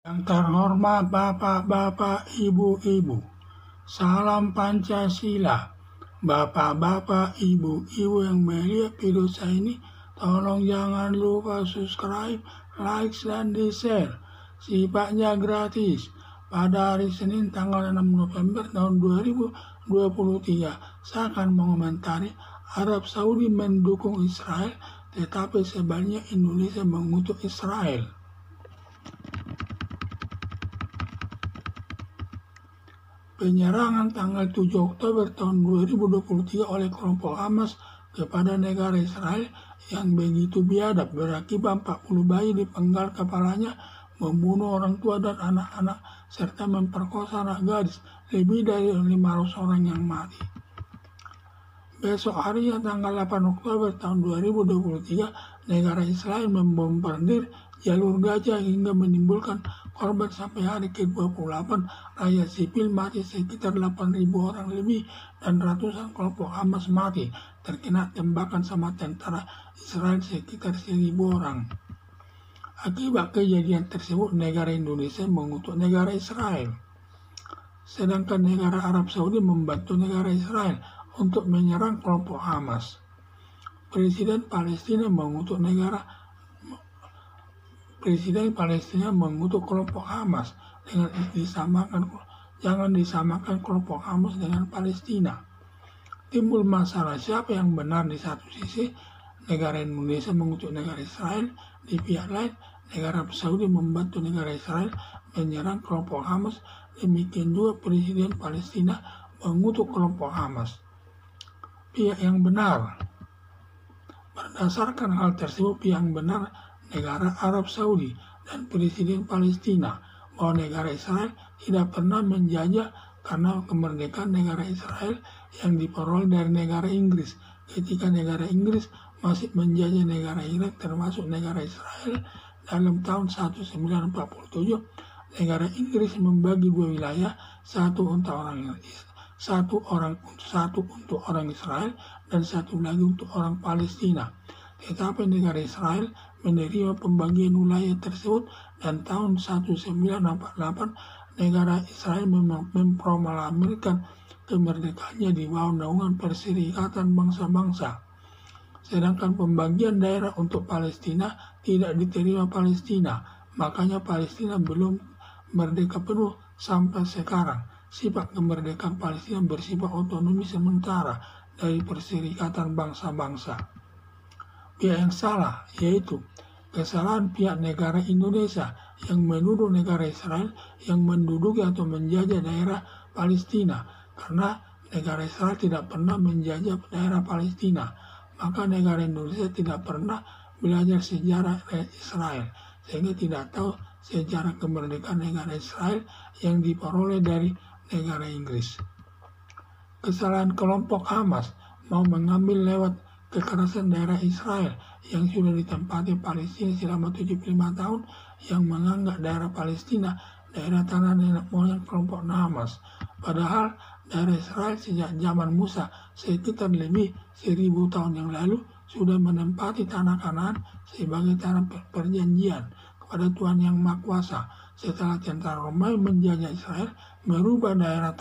Yang terhormat Bapak-Bapak, Ibu-Ibu, salam Pancasila. Bapak-bapak, Ibu-Ibu yang melihat video saya ini, tolong jangan lupa subscribe, like, dan di-share. Sifatnya gratis. Pada hari Senin tanggal 6 November tahun 2023, saya akan mengomentari Arab Saudi mendukung Israel, tetapi sebaliknya Indonesia mengutuk Israel. Penyerangan tanggal 7 Oktober tahun 2023 oleh kelompok Hamas kepada negara Israel yang begitu biadab berakibat 40 bayi dipenggal kepalanya, membunuh orang tua dan anak-anak, serta memperkosa anak gadis, lebih dari 500 orang yang mati. Besok harinya tanggal 8 Oktober tahun 2023, negara Israel membombardir jalur Gaza hingga menimbulkan korban sampai hari ke-28. Rakyat sipil mati sekitar 8.000 orang lebih dan ratusan kelompok Hamas mati terkena tembakan sama tentara Israel sekitar 1.000 orang. Akibat kejadian tersebut, negara Indonesia mengutuk negara Israel. Sedangkan negara Arab Saudi membantu negara Israel untuk menyerang kelompok Hamas. Presiden Palestina mengutuk kelompok Hamas dengan jangan disamakan kelompok Hamas dengan Palestina. Timbul masalah siapa yang benar. Di satu sisi negara Indonesia mengutuk negara Israel, di pihak lain negara Arab Saudi membantu negara Israel menyerang kelompok Hamas. Demikian juga Presiden Palestina mengutuk kelompok Hamas. Pihak yang benar. Berdasarkan hal tersebut, pihak yang benar negara Arab Saudi dan Presiden Palestina, bahwa negara Israel tidak pernah menjajah karena kemerdekaan negara Israel yang diperoleh dari negara Inggris. Ketika negara Inggris masih menjajah negara Irak termasuk negara Israel dalam tahun 1947, negara Inggris membagi dua wilayah, satu untuk orang Israel dan satu lagi untuk orang Palestina. Tetapi negara Israel menerima pembagian wilayah tersebut, dan tahun 1948 negara Israel memproklamirkan kemerdekaannya di bawah naungan Perserikatan Bangsa-Bangsa. Sedangkan pembagian daerah untuk Palestina tidak diterima Palestina, makanya Palestina belum merdeka penuh sampai sekarang. Sifat kemerdekaan Palestina bersifat otonomi sementara dari Perserikatan Bangsa-Bangsa. Pihak yang salah yaitu kesalahan pihak negara Indonesia yang menuduh negara Israel yang menduduki atau menjajah daerah Palestina, karena negara Israel tidak pernah menjajah daerah Palestina. Maka negara Indonesia tidak pernah belajar sejarah Israel, sehingga tidak tahu sejarah kemerdekaan negara Israel yang diperoleh dari negara Inggris. Kesalahan kelompok Hamas mau mengambil lewat kekerasan daerah Israel yang sudah ditempati Palestina selama 75 tahun, yang menganggap daerah Palestina daerah tanah nenek moyang kelompok Hamas. Padahal daerah Israel sejak zaman Musa sekitar lebih 1.000 tahun yang lalu sudah menempati tanah Kanaan sebagai tanah perjanjian kepada Tuhan Yang Maha Kuasa. Setelah tentara Romawi menjajah Israel, merubah daerah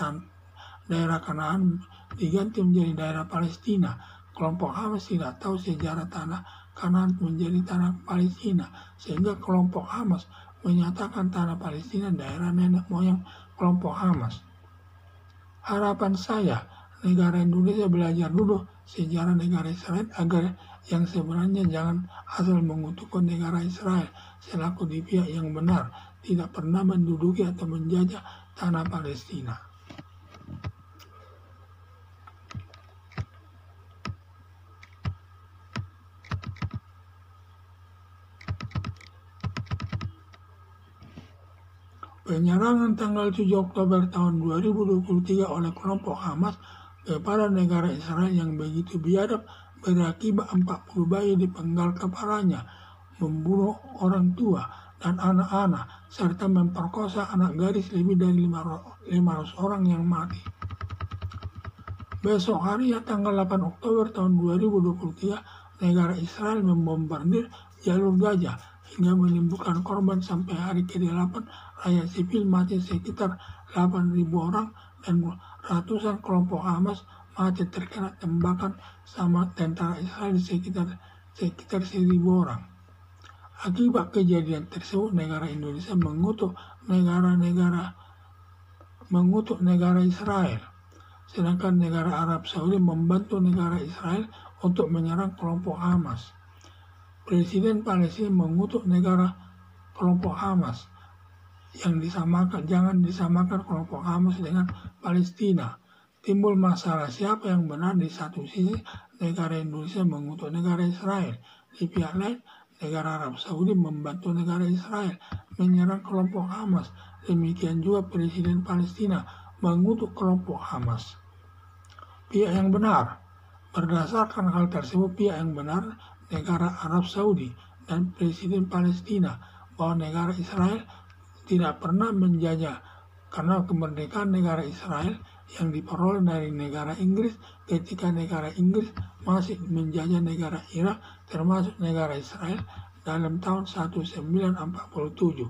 Kanaan diganti menjadi daerah Palestina. Kelompok Hamas tidak tahu sejarah tanah Kanaan menjadi tanah Palestina, sehingga kelompok Hamas menyatakan tanah Palestina daerah nenek moyang kelompok Hamas. Harapan saya, negara Indonesia belajar dulu sejarah negara Israel agar yang sebenarnya jangan asal mengutukkan negara Israel selaku di pihak yang benar, tidak pernah menduduki atau menjajah tanah Palestina. Penyerangan tanggal 7 Oktober tahun 2023 oleh kelompok Hamas kepada negara Israel yang begitu biadab berakibat 40 bayi dipenggal kepalanya, membunuh orang tua dan anak-anak, serta memperkosa anak gadis lebih dari 500 orang yang mati. Besok hari tanggal 8 Oktober tahun 2023, negara Israel membombardir jalur Gaza hingga menimbulkan korban sampai hari ke-8. Rakyat sipil mati sekitar 8.000 orang dan ratusan kelompok Hamas mati terkena tembakan sama tentara Israel sekitar 1.000 orang. Akibat kejadian tersebut, negara Indonesia mengutuk negara Israel, sedangkan negara Arab Saudi membantu negara Israel untuk menyerang kelompok Hamas. Presiden Palestina mengutuk kelompok Hamas yang jangan disamakan kelompok Hamas dengan Palestina. Timbul masalah siapa yang benar. Di satu sisi negara Indonesia mengutuk negara Israel, di pihak lain negara Arab Saudi membantu negara Israel menyerang kelompok Hamas. Demikian juga Presiden Palestina mengutuk kelompok Hamas. Pihak yang benar. Berdasarkan hal tersebut, pihak yang benar negara Arab Saudi dan Presiden Palestina, bahwa negara Israel tidak pernah menjajah, karena kemerdekaan negara Israel yang diperoleh dari negara Inggris ketika negara Inggris masih menjajah negara Irak, termasuk negara Israel dalam tahun 1947.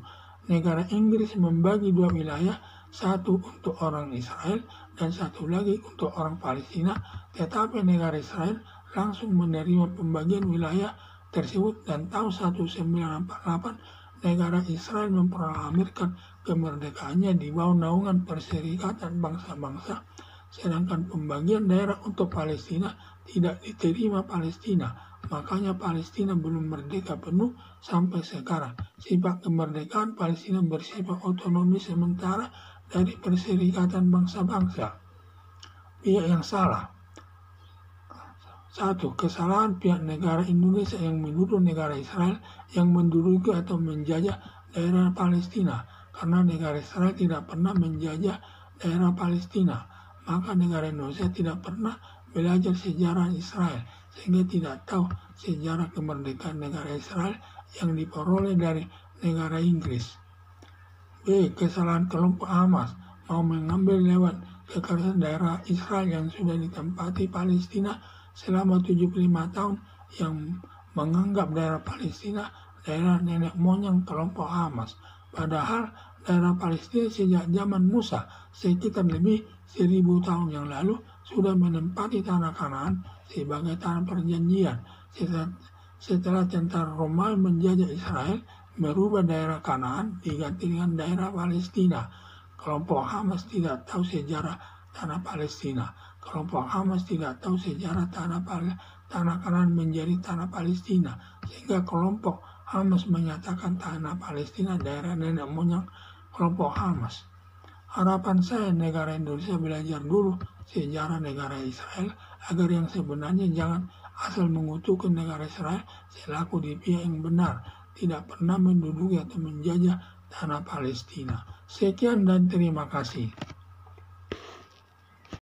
Negara Inggris membagi 2 wilayah, satu untuk orang Israel dan satu lagi untuk orang Palestina, tetapi negara Israel langsung menerima pembagian wilayah tersebut, dan tahun 1948 negara Israel memproklamirkan kemerdekaannya di bawah naungan Perserikatan Bangsa-Bangsa, sedangkan pembagian daerah untuk Palestina tidak diterima Palestina. Makanya Palestina belum merdeka penuh sampai sekarang. Sifat kemerdekaan Palestina bersifat otonomi sementara dari Perserikatan Bangsa-Bangsa. Pihak yang salah. 1. Kesalahan pihak negara Indonesia yang menuduh negara Israel yang menduduki atau menjajah daerah Palestina, karena negara Israel tidak pernah menjajah daerah Palestina. Maka negara Indonesia tidak pernah belajar sejarah Israel, sehingga tidak tahu sejarah kemerdekaan negara Israel yang diperoleh dari negara Inggris. B. Kesalahan kelompok Hamas mau mengambil lewat kekerasan daerah Israel yang sudah ditempati Palestina selama 75 tahun, yang menganggap daerah Palestina daerah nenek moyang kelompok Hamas. Padahal daerah Palestina sejak zaman Musa sekitar lebih 1000 tahun yang lalu sudah menempati tanah Kanaan sebagai tanah perjanjian. Setelah tentara Romawi menjajah Israel, merubah daerah Kanaan diganti dengan daerah Palestina. Kelompok Hamas tidak tahu sejarah tanah Palestina. Kelompok Hamas tidak tahu sejarah tanah Kanaan menjadi tanah Palestina, sehingga kelompok Hamas menyatakan tanah Palestina daerah nenek moyang kelompok Hamas. Harapan saya negara Indonesia belajar dulu sejarah negara Israel agar yang sebenarnya jangan asal mengutuk negara Israel selaku di pihak yang benar, tidak pernah menduduki atau menjajah tanah Palestina. Sekian dan terima kasih.